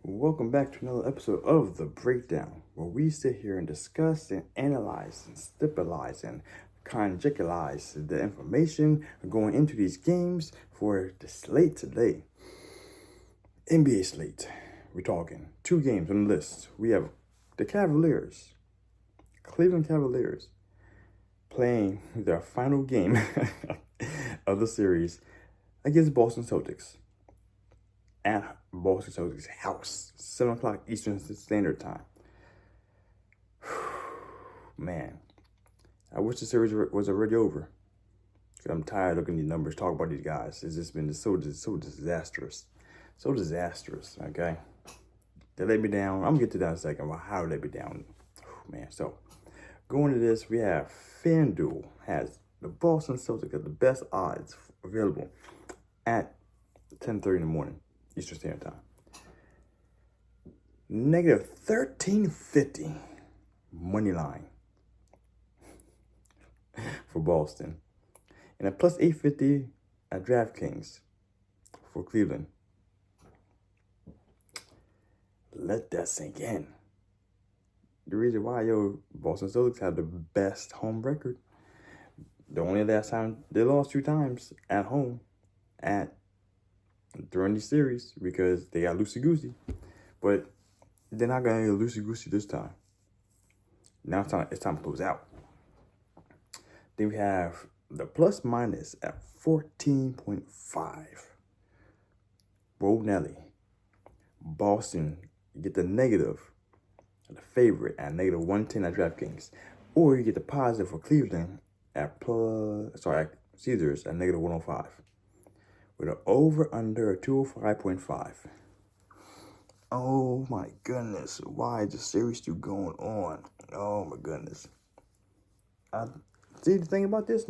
Welcome back to another episode of The Breakdown, where we sit here and discuss and analyze and stipulate and conjecturize the information going into these games for the slate today. NBA slate. We're talking 2 games on the list. We have the Cleveland Cavaliers, playing their final game of the series against Boston Celtics at Boston Celtics house, 7 o'clock Eastern Standard Time. Man, I wish the series was already over. I'm tired of looking at these numbers, talk about these guys. It's just been so disastrous. So disastrous, okay? They let me down. I'm going to get to that in a second, about how they let me down. Man, so going to this, we have FanDuel has the Boston Celtics at the best odds available at 10:30 in the morning, Eastern Standard Time. Negative 1350 money line for Boston. And a plus 850 at DraftKings for Cleveland. Let that sink in. The reason why, Boston Celtics have the best home record. The only last time they lost 2 times at home during the series because they got loosey-goosey. But they're not going to get loosey-goosey this time. Now it's time to close out. Then we have the plus minus at 14.5. Bo Nelly. Boston, you get the negative, the favorite at negative 110 at DraftKings. Or you get the positive for Cleveland at Caesars at negative 105. With an over-under 205.5. Oh my goodness, why is the series still going on? Oh my goodness. See, the thing about this,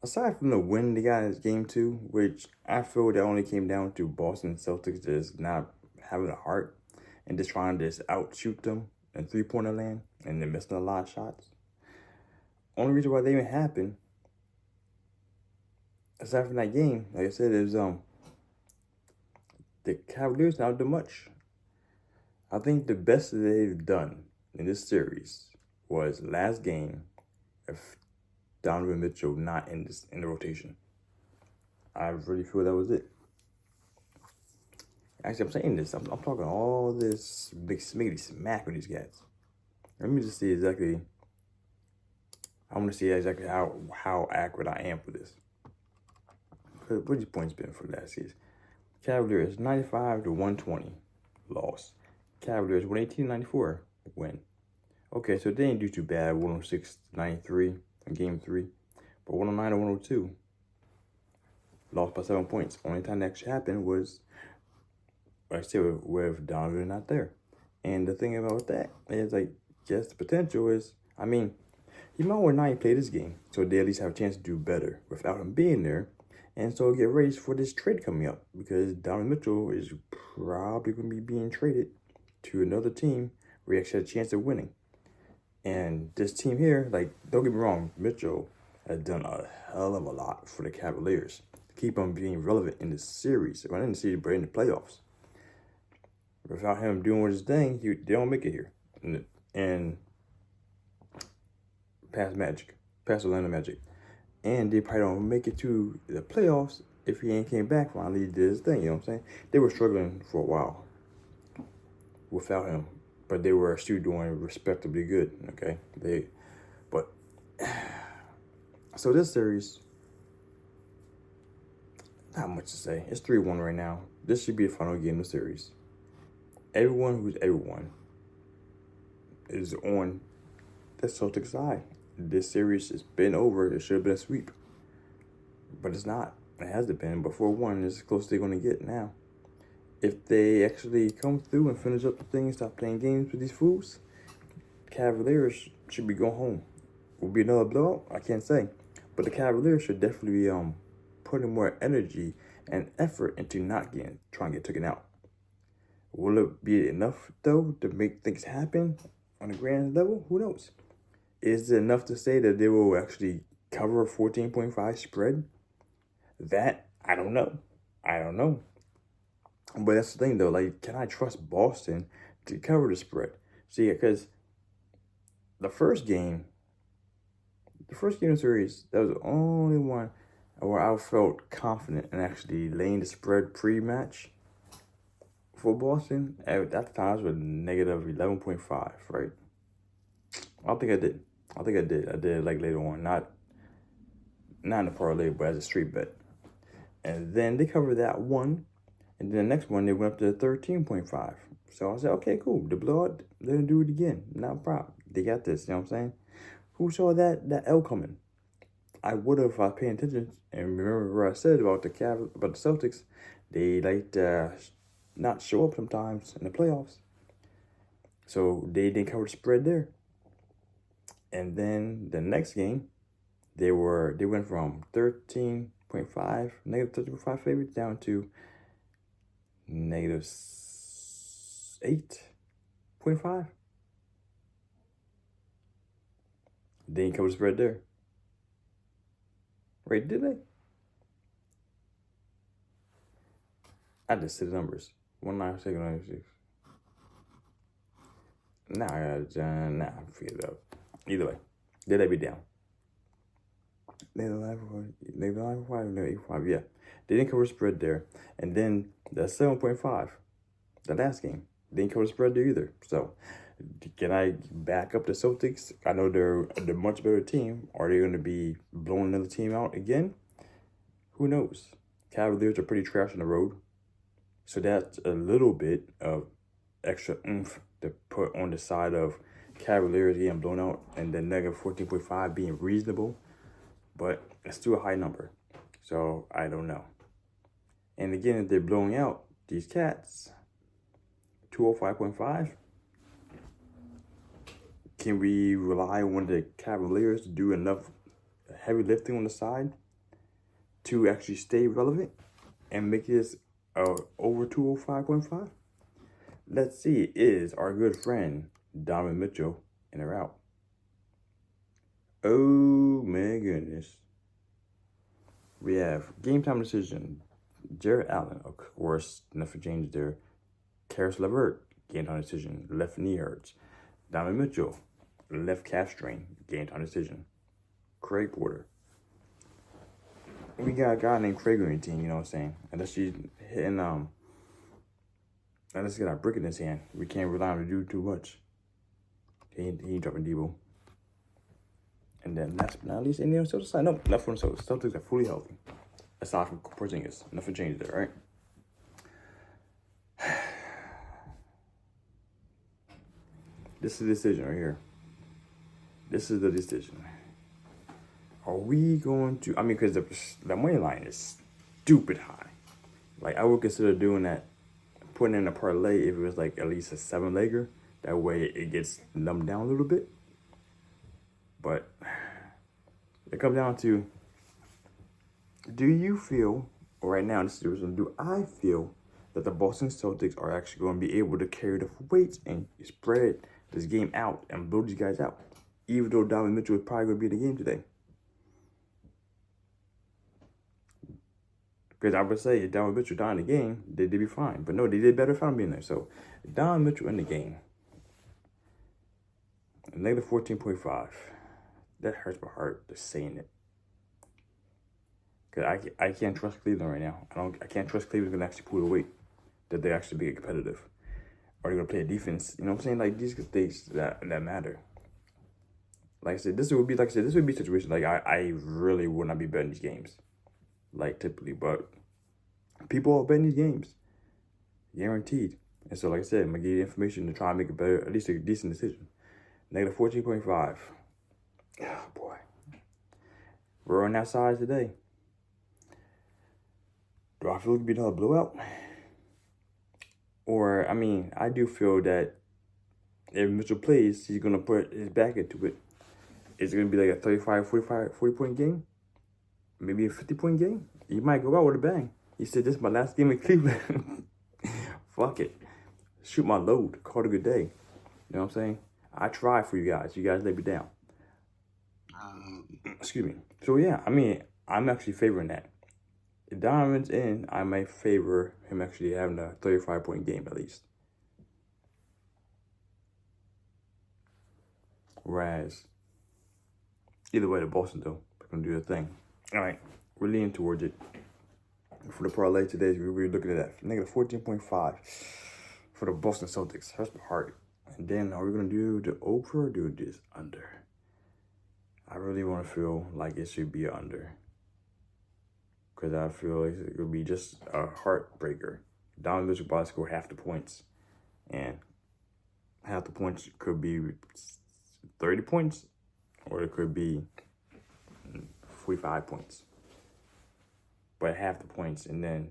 aside from the win they got in game 2, which I feel that only came down to Boston Celtics just not having a heart and just trying to just outshoot them in 3-pointer land and they're missing a lot of shots. Only reason why they even happened, aside from that game, like I said, is the Cavaliers not do much. I think the best that they've done in this series was last game of Donovan Mitchell not in the rotation. I really feel that was it. Actually, I'm saying this. I'm talking all this big smiggity smack with these guys. Let me just see exactly. I want to see exactly how accurate I am for this. What these points been for last season? Cavaliers 95 to 120 loss. Cavaliers 118-94 win. Okay, so they didn't do too bad. 106-93 in game 3, but 109-102 lost by 7 points. Only time that actually happened was, like I said, with Donovan not there. And the thing about that is, yes, the potential is, he might want not play this game, so they at least have a chance to do better without him being there. And so get ready for this trade coming up because Donovan Mitchell is probably going to be being traded to another team where he actually has a chance of winning. And this team here, don't get me wrong, Mitchell has done a hell of a lot for the Cavaliers to keep them being relevant in the series. Well, in the series, but in the playoffs. Without him doing his thing, they don't make it here. And past Orlando Magic. And they probably don't make it to the playoffs if he ain't came back finally did his thing, you know what I'm saying? They were struggling for a while without him, but they were still doing respectably good, okay? So this series, not much to say. It's 3-1 right now. This should be the final game of the series. Everyone is on the Celtics side. This series has been over. It should have been a sweep. But it's not. It hasn't been. But 4-1 is as close as they're going to get now. If they actually come through and finish up the thing and stop playing games with these fools, Cavaliers should be going home. Will be another blowout? I can't say. But the Cavaliers should definitely be putting more energy and effort into trying to get taken out. Will it be enough, though, to make things happen on a grand level? Who knows? Is it enough to say that they will actually cover a 14.5 spread? That, I don't know. But that's the thing, though. Like, can I trust Boston to cover the spread? See, because the first game of the series, that was the only one where I felt confident in actually laying the spread pre-match for Boston. At that time, I was negative 11.5, right? I think I did. I did like later on, not in the parlay, but as a street bet. And then they covered that one. And then the next one, they went up to 13.5. So I said, okay, cool. The blowout, they're going to do it again. Not a problem. They got this, you know what I'm saying? Who saw that L coming? I would have if I was paying attention and remember what I said about the Celtics. They like to not show up sometimes in the playoffs. So they didn't cover the spread there. And then the next game, they went from 13.5, negative 13.5 favorites down to negative 8.5. They didn't cover the spread there. Right, did they? I just said the numbers. 196. Nah, I figured it out. Either way, did they be down? Negative 8.5, yeah. They didn't cover the spread there. And then the 7.5, the last game, they didn't cover the spread there either. So, can I back up the Celtics? I know they're a much better team. Are they going to be blowing another team out again? Who knows? Cavaliers are pretty trash on the road. So that's a little bit of extra oomph to put on the side of Cavaliers getting blown out and then negative 14.5 being reasonable. But it's still a high number. So I don't know. And again, if they're blowing out these cats, 205.5, can we rely on the Cavaliers to do enough heavy lifting on the side to actually stay relevant and make this over 205.5? Let's see, is our good friend Donovan Mitchell in or out? Oh my goodness. We have game time decision. Jared Allen, of course, nothing changed there. Karis LeVert, game time decision. Left knee hurts. Donovan Mitchell, left calf strain, game time decision. Craig Porter. We got a guy named Craig on your team, you know what I'm saying? Unless she's hitting, unless he got a brick in his hand. We can't rely on him to do too much. He ain't dropping Debo. And then last but not least, any on the Celtics side? Nope, left on the Celtics. Celtics are fully healthy. Aside from Porzingis. Nothing changed there, right? This is the decision right here. This is the decision. Are we going to... I mean, because the money line is stupid high. Like, I would consider doing that, putting in a parlay if it was like at least a 7-legger. That way it gets numbed down a little bit. But it comes down to, do you feel, right now in this situation, do I feel that the Boston Celtics are actually going to be able to carry the weight and spread this game out and blow these guys out? Even though Donovan Mitchell is probably going to be in the game today. Because I would say if Donovan Mitchell died in the game, they'd be fine. But no, they did better if I'm being there. So, Donovan Mitchell in the game. Negative 14.5. That hurts my heart just saying it. Because I can't trust Cleveland right now. I can't trust Cleveland's going to actually pull the weight. That they actually be competitive. Or they're going to play a defense. You know what I'm saying? Like, these things that matter. Like I said, this would be a situation. Like, I really would not be betting these games. Like, typically. But people are betting these games. Guaranteed. And so, like I said, I'm going to give you information to try and make a better, at least a decent decision. Negative 14.5. Oh, boy. We're on that side today. Do I feel it could be another blowout? Or, I mean, I do feel that if Mitchell plays, he's going to put his back into it. Is it going to be like a 35, 45, 40-point game? Maybe a 50-point game? He might go out with a bang. He said, this is my last game in Cleveland. Fuck it. Shoot my load. Call it a good day. You know what I'm saying? I try for you guys. You guys let me down. Excuse me. So, yeah, I mean, I'm actually favoring that. if Donovan's in, I might favor him actually having a 35-point game at least. Whereas, either way, the Boston, though, they're going to do their thing. All right, we're leaning towards it. For the parlay today, we're looking at that. Negative 14.5 for the Boston Celtics. Hurts my heart. And then, are we going to do the over or do this under? I really want to feel like it should be under. Because I feel like it would be just a heartbreaker. Donovan Mitchell probably score half the points. And half the points could be 30 points. Or it could be 45 points. But half the points. And then,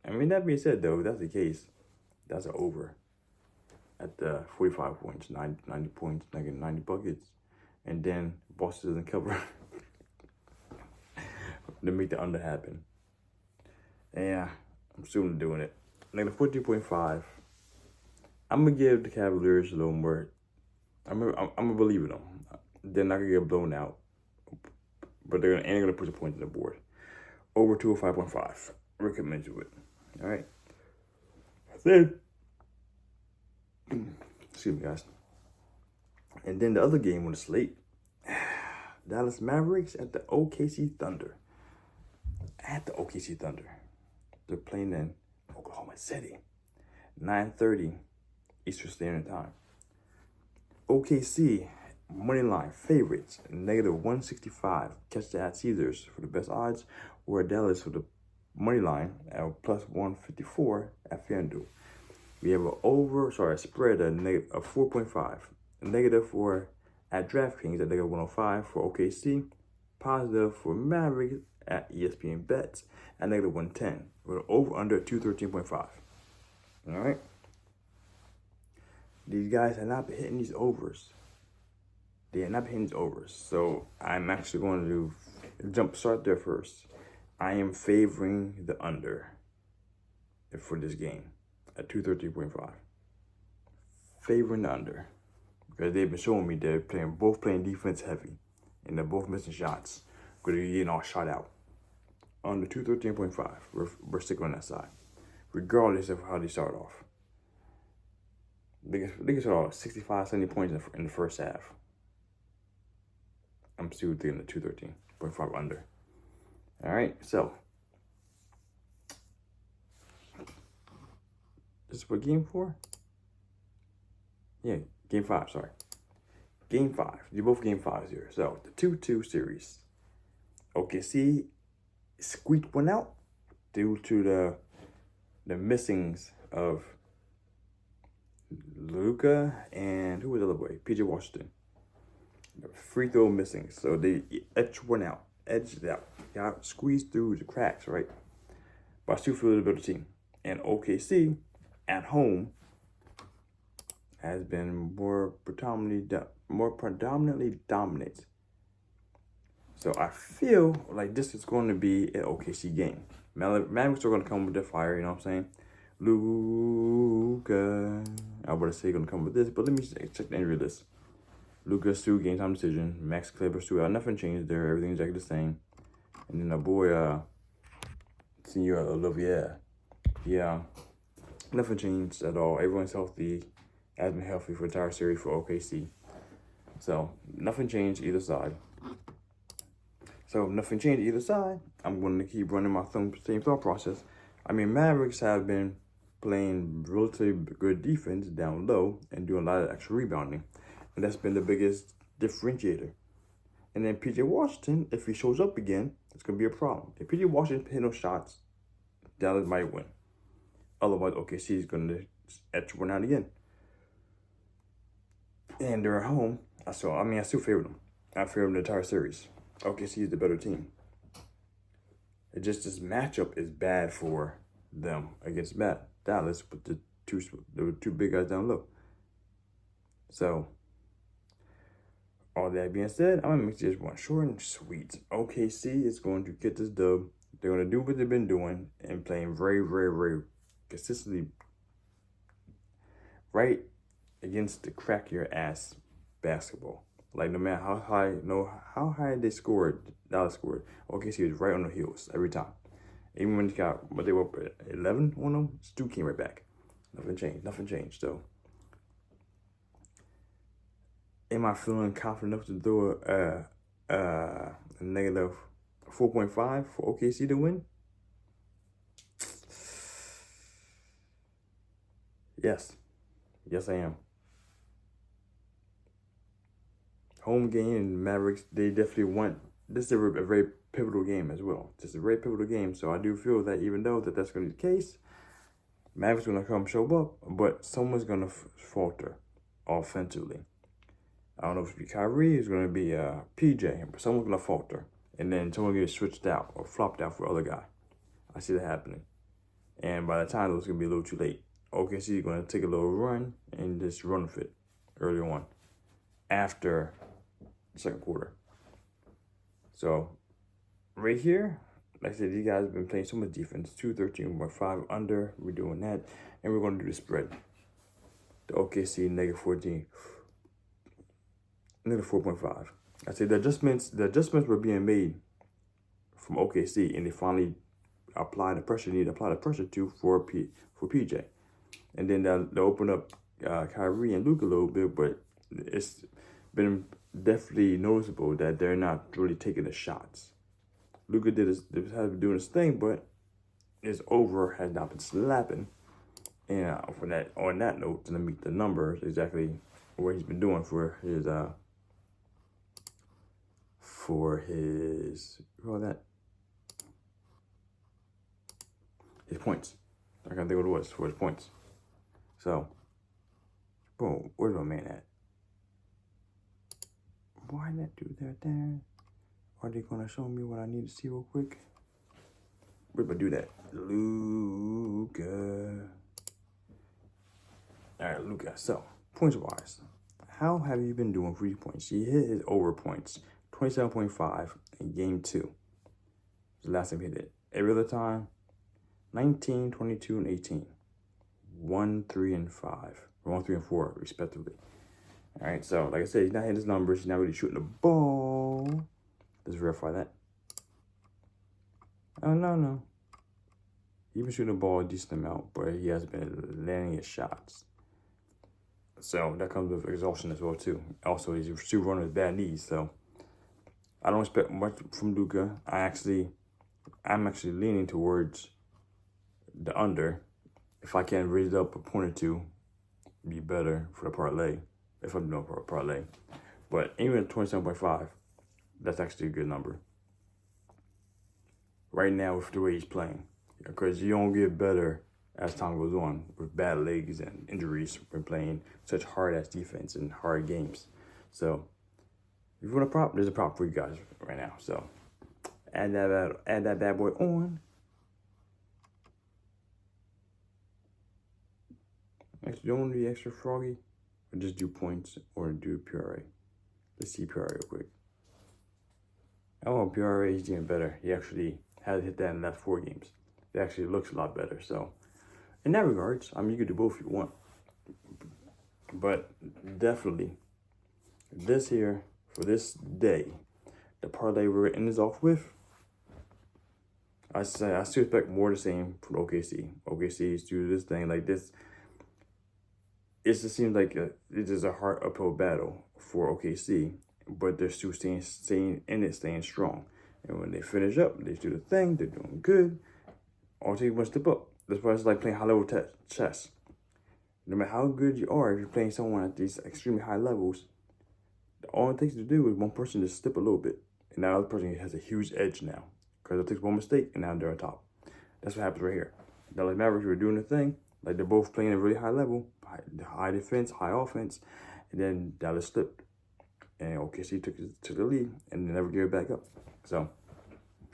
I mean, that being said, though, if that's the case, that's an over. At the 45 points, 90 points, 90 buckets. And then Boston doesn't cover. To make the under happen. Yeah, I'm still doing it. Negative 14.5. I'm going to give the Cavaliers a little more. I'm gonna believe in them. They're not going to get blown out. But they're going to put the points on the board. Over 205.5. Recommend to it. All right. Then, excuse me, guys. And then the other game on the slate. Dallas Mavericks at the OKC Thunder. At the OKC Thunder. They're playing in Oklahoma City. 9:30 Eastern Standard Time. OKC, money line, favorites, negative 165. Catch the at Caesars for the best odds. Or Dallas for the money line at plus 154 at FanDuel. We have a spread of 4.5. Negative for at DraftKings at negative 105 for OKC. Positive for Mavericks at ESPN Bets at negative 110. We're over under 213.5. All right. These guys have not been hitting these overs. They have not been hitting these overs. So I'm actually going to jump start there first. I am favoring the under for this game at 213.5. Favoring the under. Because they've been showing me they're both playing defense heavy. And they're both missing shots. Because they're getting all shot out. Under 213.5. We're sticking on that side. Regardless of how they start off. They can start off 65, 70 points in the first half. I'm still thinking the 213.5 under. All right, so. This is what game 4? Yeah, game 5, sorry. Game 5. You're both game 5s here. So, the 2-2 series. OKC squeaked one out due to the missings of Luka and who was the other boy? PJ Washington. The free throw missing. So they edged it out. Got squeezed through the cracks, right? But I still feel a better team. And OKC at home has been more predominantly dominant. So I feel like this is going to be an OKC game. Mavericks are going to come with their fire, you know what I'm saying? Luka, I would say going to come with this, but let me check the injury list. Luka's 2 game time decision. Max Kleber's 2 out. Nothing changed there. Everything's exactly the same. And then our boy, Senior Olivier. Yeah, nothing changed at all. Everyone's healthy. Has been healthy for the entire series for OKC. So nothing changed either side. So nothing changed either side. I'm going to keep running my same thought process. I mean, Mavericks have been playing relatively good defense down low and doing a lot of extra rebounding. And that's been the biggest differentiator. And then PJ Washington, if he shows up again, it's going to be a problem. If PJ Washington hit no shots, Dallas might win. Otherwise, OKC is going to etch one out again. And they're at home. I still favor them. I favor them the entire series. OKC is the better team. It just this matchup is bad for them against Dallas with the two big guys down low. So, all that being said, I'm going to make this one short and sweet. OKC is going to get this dub. They're going to do what they've been doing and playing very, very, very consistently right against the crack your ass basketball. Like no matter how high they scored, Dallas scored, OKC was right on the heels every time. Even when they were up at 11 on them, still came right back. Nothing changed. So, am I feeling confident enough to throw a negative 4.5 for OKC to win? Yes, I am. Home game and Mavericks, they definitely want. This is a very pivotal game as well. This is a very pivotal game, so I do feel that even though that's going to be the case, Mavericks going to come show up, but someone's going to falter offensively. I don't know if it's Kyrie, it's going to be PJ, but someone's going to falter, and then someone gets switched out or flopped out for the other guy. I see that happening, and by the time it's going to be a little too late. OKC is going to take a little run and just run with it early on after the second quarter. So, right here, like I said, these guys have been playing so much defense. 213.5 under. We're doing that. And we're going to do the spread. The OKC negative 14. Negative 4.5. I said the adjustments were being made from OKC, and they finally applied the pressure they need to apply the pressure to for PJ. And then they'll open up Kyrie and Luka a little bit, but it's been definitely noticeable that they're not really taking the shots. Luka has been doing his thing, but his over has not been slapping. And on that note, to meet the numbers, exactly what he's been doing for his his points. I can't think what it was for his points. So, boom, where's my man at? Why not do that there? Are they gonna show me what I need to see real quick? We're gonna do that. Luka. Alright, Luka. So, points wise, how have you been doing for 3 points? He hit his over points, 27.5 in game 2. The last time he hit it. Every other time, 19, 22, and 18. 1, 3, and 5. 1, 3, and 4, respectively. All right, so like I said, he's not hitting his numbers. He's not really shooting the ball. Let's verify that. Oh, no. He's been shooting the ball a decent amount, but he hasn't been landing his shots. So that comes with exhaustion as well, too. Also, he's still running with bad knees, so I don't expect much from Luka. I'm actually leaning towards the under. If I can raise it up a point or two, be better for the parlay. If I'm doing a parlay. But even at 27.5, that's actually a good number. Right now with the way he's playing. Because you don't get better as time goes on with bad legs and injuries from playing such hard-ass defense and hard games. So, if you want a prop, there's a prop for you guys right now. So, add that bad boy on. Actually, don't want to be extra froggy, or just do points or do PRA. Let's see PRA real quick. Oh, PRA is doing better. He actually has hit that in the last 4 games. It actually looks a lot better. So, in that regards, I mean, you could do both if you want. But definitely, this here, for this day, the parlay we're ending this off with, I still expect more the same from OKC. OKC is doing this thing like this. It just seems like it is a hard uphill battle for OKC, but they're still staying strong. And when they finish up, they do the thing, they're doing good. All it takes one step up. That's why it's like playing high-level chess. No matter how good you are, if you're playing someone at these extremely high levels, all it takes to do is one person to step a little bit. And that other person has a huge edge now. Because it takes one mistake, and now they're on top. That's what happens right here. Dallas Mavericks were doing the thing. Like, they're both playing at a really high level. High defense, high offense. And then Dallas slipped. And OKC took the lead and they never gave it back up. So,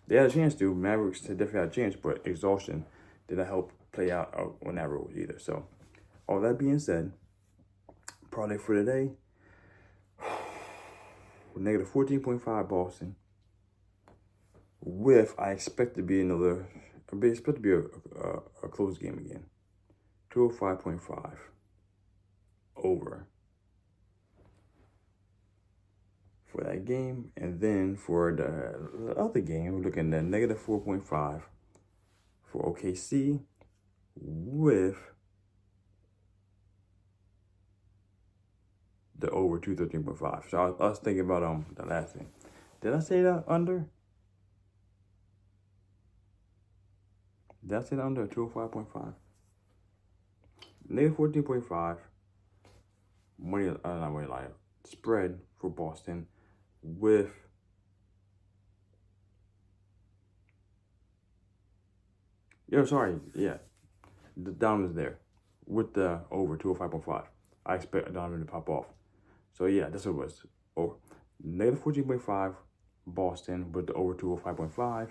they had a chance to. Mavericks definitely had a chance, but exhaustion did not help play out on that road either. So, all that being said, parlay for today, negative 14.5 Boston. I expect to be a close game again. 205.5 over for that game. And then for the other game, we're looking at negative 4.5 for OKC with the over 213.5. So I was thinking about the last thing. Did I say that under? Did I say that under 205.5? Negative 14.5. Not money line. Spread for Boston with the Dominant's there with the over 205.5. I expect a Dominant to pop off. So yeah, that's what it was. Oh, negative 14.5 Boston with the over 205.5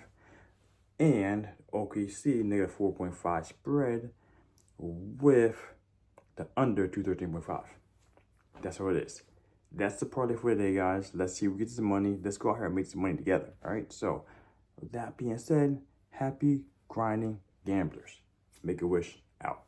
and OKC negative 4.5 spread with the under 213.5. That's what it is. That's the parlay for today, guys. Let's see who gets the money. Let's go out here and make some money together. All right. So with that being said, happy grinding gamblers. Make a wish out.